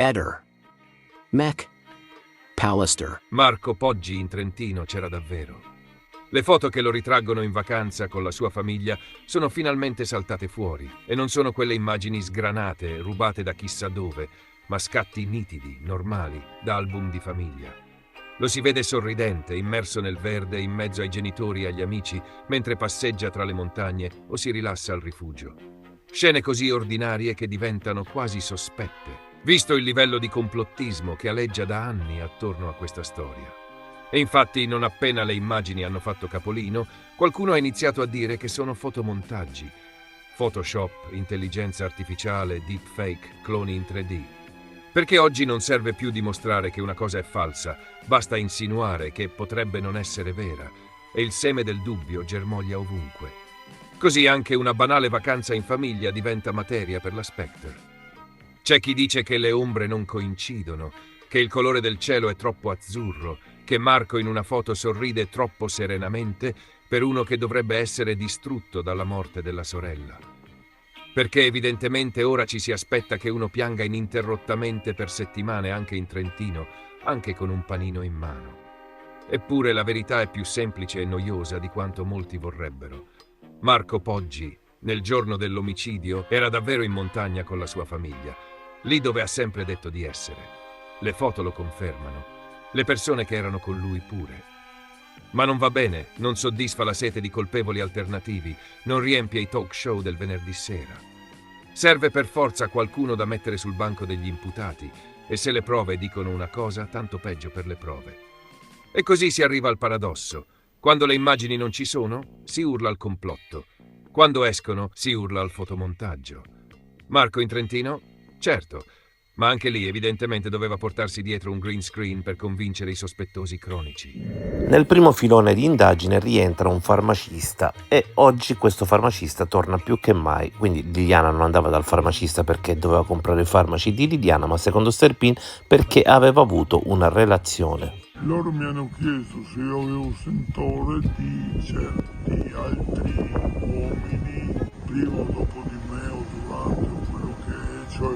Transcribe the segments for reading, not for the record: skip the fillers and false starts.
Eder. Mac Pallister. Marco Poggi in Trentino c'era davvero. Le foto che lo ritraggono in vacanza con la sua famiglia sono finalmente saltate fuori e non sono quelle immagini sgranate, rubate da chissà dove, ma scatti nitidi, normali, da album di famiglia. Lo si vede sorridente, immerso nel verde, in mezzo ai genitori e agli amici, mentre passeggia tra le montagne o si rilassa al rifugio. Scene così ordinarie che diventano quasi sospette, visto il livello di complottismo che aleggia da anni attorno a questa storia. E infatti, non appena le immagini hanno fatto capolino, qualcuno ha iniziato a dire che sono fotomontaggi. Photoshop, intelligenza artificiale, deepfake, cloni in 3D. Perché oggi non serve più dimostrare che una cosa è falsa, basta insinuare che potrebbe non essere vera, e il seme del dubbio germoglia ovunque. Così anche una banale vacanza in famiglia diventa materia per la Spectre. C'è chi dice che le ombre non coincidono, che il colore del cielo è troppo azzurro, che Marco in una foto sorride troppo serenamente per uno che dovrebbe essere distrutto dalla morte della sorella. Perché evidentemente ora ci si aspetta che uno pianga ininterrottamente per settimane anche in Trentino, anche con un panino in mano. Eppure la verità è più semplice e noiosa di quanto molti vorrebbero. Marco Poggi, nel giorno dell'omicidio, era davvero in montagna con la sua famiglia, lì dove ha sempre detto di essere. Le foto lo confermano. Le persone che erano con lui pure. Ma non va bene, non soddisfa la sete di colpevoli alternativi, non riempie i talk show del venerdì sera. Serve per forza qualcuno da mettere sul banco degli imputati, e se le prove dicono una cosa, tanto peggio per le prove. E così si arriva al paradosso. Quando le immagini non ci sono, si urla al complotto. Quando escono, si urla al fotomontaggio. Marco in Trentino? Certo. Ma anche lì evidentemente doveva portarsi dietro un green screen per convincere i sospettosi cronici. Nel primo filone di indagine rientra un farmacista e oggi questo farmacista torna più che mai, quindi Liliana non andava dal farmacista perché doveva comprare i farmaci di Liliana, ma secondo Sterpin perché aveva avuto una relazione. Loro mi hanno chiesto se io avevo sentore di certi altri uomini prima o dopo di me o durante o quello che è, cioè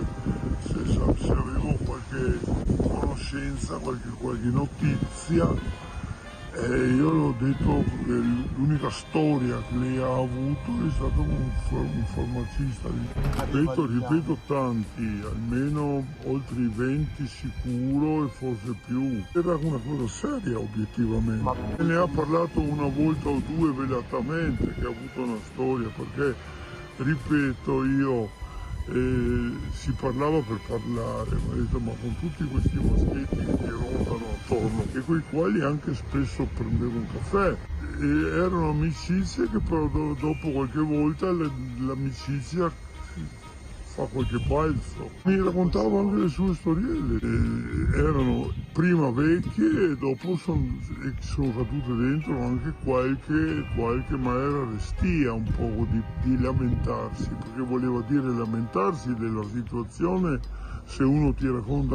se avevo qualche conoscenza, qualche notizia, e io le ho detto che l'unica storia che lei ha avuto è stato un farmacista. Ripeto tanti, almeno oltre i 20 sicuro e forse più. Era una cosa seria obiettivamente. Ne ha parlato una volta o due velatamente che ha avuto una storia, perché ripeto io si parlava per parlare, ma ho detto, ma con tutti questi maschietti che ti rotano attorno e con i quali anche spesso prendevo un caffè, e erano amicizie che però dopo qualche volta l'amicizia fa qualche balzo. Mi raccontava anche le sue storielle, erano prima vecchie e dopo sono cadute dentro anche qualche ma era restia un po' di lamentarsi, perché voleva dire lamentarsi della situazione se uno ti racconta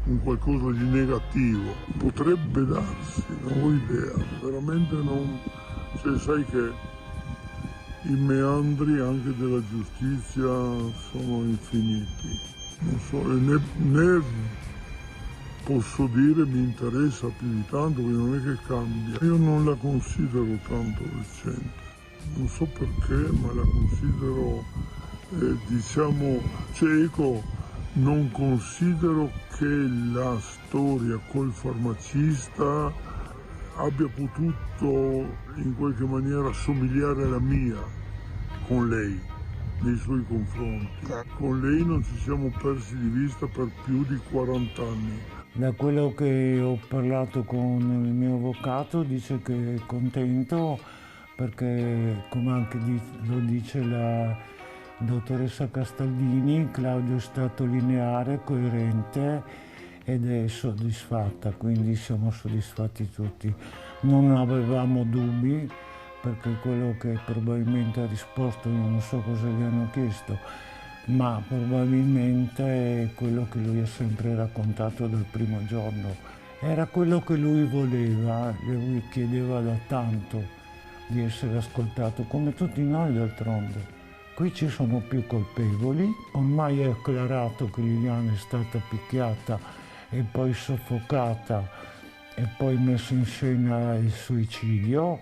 un qualcosa di negativo. Potrebbe darsi, non ho idea, veramente non. Cioè, sai che i meandri anche della giustizia sono infiniti. Non so, né posso dire mi interessa più di tanto, perché non è che cambia. Io non la considero tanto recente, non so perché, ma la considero, diciamo, cieco. Non considero che la storia col farmacista abbia potuto in qualche maniera somigliare alla mia con lei, nei suoi confronti. Con lei non ci siamo persi di vista per più di 40 anni. Da quello che ho parlato con il mio avvocato dice che è contento perché, come anche lo dice la dottoressa Castaldini, Claudio è stato lineare, coerente ed è soddisfatta, quindi siamo soddisfatti tutti. Non avevamo dubbi perché quello che probabilmente ha risposto, io non so cosa gli hanno chiesto, ma probabilmente è quello che lui ha sempre raccontato dal primo giorno. Era quello che lui voleva, lui chiedeva da tanto di essere ascoltato, come tutti noi d'altronde. Qui ci sono più colpevoli, ormai è acclarato che Liliana è stata picchiata e poi soffocata e poi messo in scena il suicidio,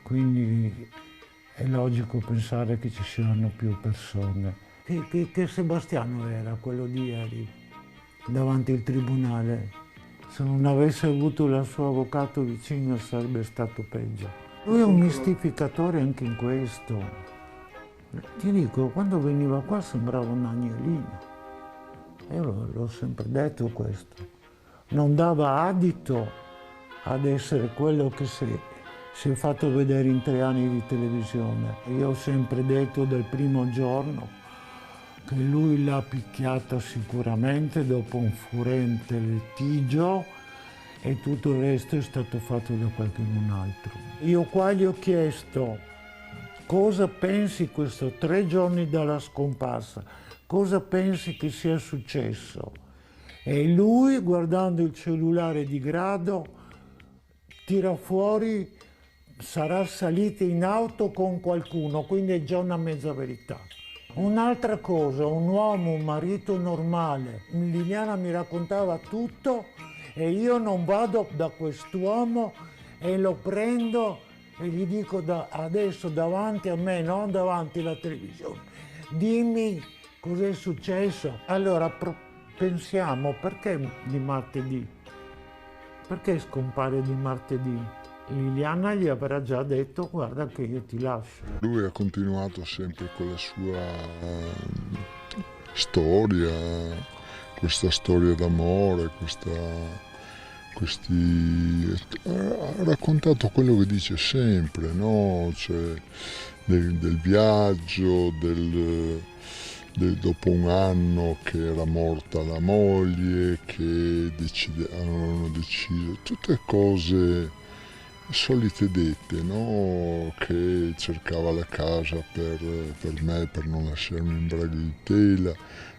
quindi è logico pensare che ci siano più persone. Che Sebastiano era quello di ieri, davanti al tribunale? Se non avesse avuto il suo avvocato vicino sarebbe stato peggio. Lui è un mistificatore anche in questo. Ti dico, quando veniva qua sembrava un agnolino. Io l'ho sempre detto questo. Non dava adito ad essere quello che si è fatto vedere in 3 anni di televisione. Io ho sempre detto dal primo giorno che lui l'ha picchiata sicuramente dopo un furente litigio e tutto il resto è stato fatto da qualcun altro. Io qua gli ho chiesto cosa pensi questo 3 giorni dalla scomparsa, cosa pensi che sia successo? E lui, guardando il cellulare di grado, tira fuori sarà salita in auto con qualcuno, quindi è già una mezza verità. Un'altra cosa, un uomo, un marito normale, Liliana mi raccontava tutto e io non vado da quest'uomo e lo prendo e gli dico adesso davanti a me, non davanti alla televisione, dimmi cos'è successo. Allora pensiamo, perché di martedì? Perché scompare di martedì? Liliana gli avrà già detto guarda che io ti lascio. Lui ha continuato sempre con la sua storia, questa storia d'amore, ha raccontato quello che dice sempre, no? Cioè, del viaggio, dopo un anno che era morta la moglie, che avevano deciso, tutte cose solite dette, no? Che cercava la casa per me, per non lasciarmi in braghe di tela,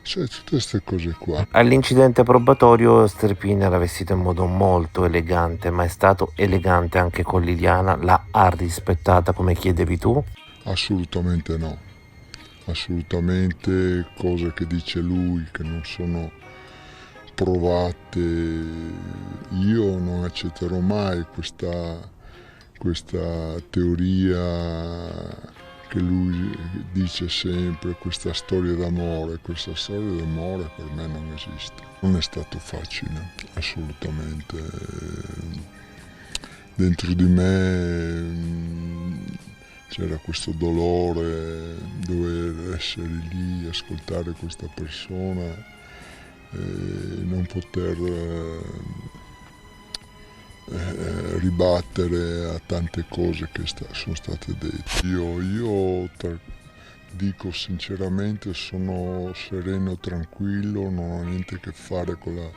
cioè tutte queste cose qua. All'incidente probatorio Sterpin era vestito in modo molto elegante, ma è stato elegante anche con Liliana? La ha rispettata come chiedevi tu? Assolutamente no, assolutamente, cose che dice lui che non sono provate. Io non accetterò mai questa teoria che lui dice sempre, questa storia d'amore per me non esiste. Non è stato facile, assolutamente. Dentro di me c'era questo dolore, dover essere lì, ascoltare questa persona e non poter ribattere a tante cose che sono state dette. Io dico sinceramente, sono sereno, tranquillo, non ho niente a che fare con la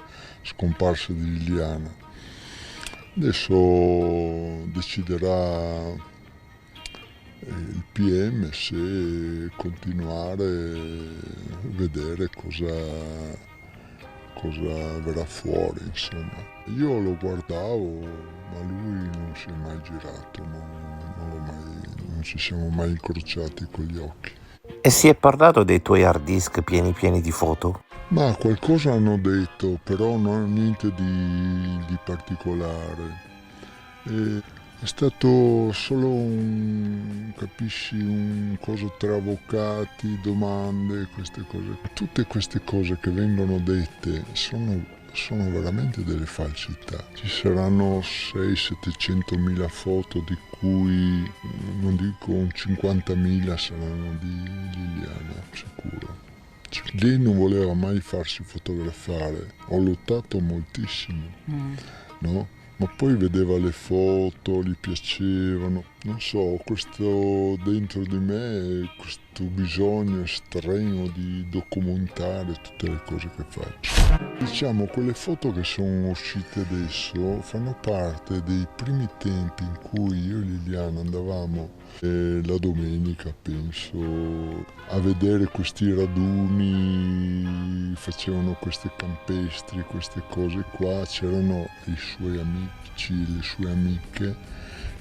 scomparsa di Liliana. Adesso deciderà il PM se continuare a vedere cosa verrà fuori, insomma. Io lo guardavo, ma lui non si è mai girato, non ci siamo mai incrociati con gli occhi. E si è parlato dei tuoi hard disk pieni di foto? Ma qualcosa hanno detto, però niente di particolare. È stato solo capisci, un coso tra avvocati, domande, queste cose. Tutte queste cose che vengono dette sono veramente delle falsità. Ci saranno 600-700 mila foto, di cui non dico un 50.000 saranno di Liliana, sicuro. Lei non voleva mai farsi fotografare, ho lottato moltissimo, no? Ma poi vedeva le foto, gli piacevano, non so, questo dentro di me, questo bisogno estremo di documentare tutte le cose che faccio. Diciamo, quelle foto che sono uscite adesso fanno parte dei primi tempi in cui io e Liliana andavamo la domenica, penso, a vedere questi raduni, facevano queste campestri, queste cose qua, c'erano i suoi amici, le sue amiche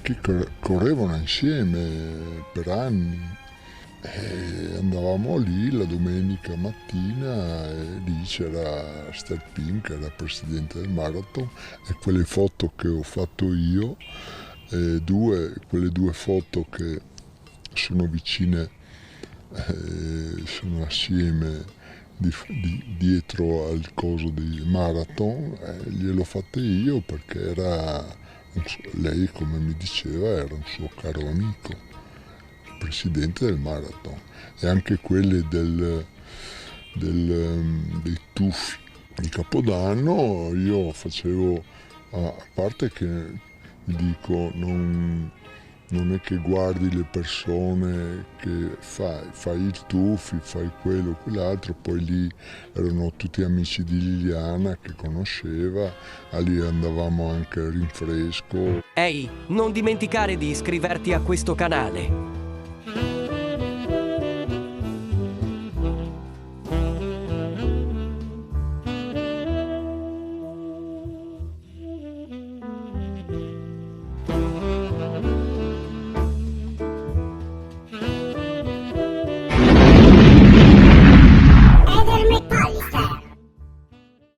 che correvano insieme per anni E andavamo lì la domenica mattina e lì c'era Sterpin che era presidente del marathon e quelle foto che ho fatto io, quelle due foto che sono vicine, sono assieme dietro al coso di marathon, gliel'ho fatte io perché lei, come mi diceva, era un suo caro amico, il presidente del marathon. E anche quelle dei tuffi di Capodanno io facevo, a parte che vi dico, non è che guardi le persone che fai il tuffi, fai quello, quell'altro, poi lì erano tutti amici di Liliana che conosceva, lì andavamo anche al rinfresco. Ehi, non dimenticare di iscriverti a questo canale.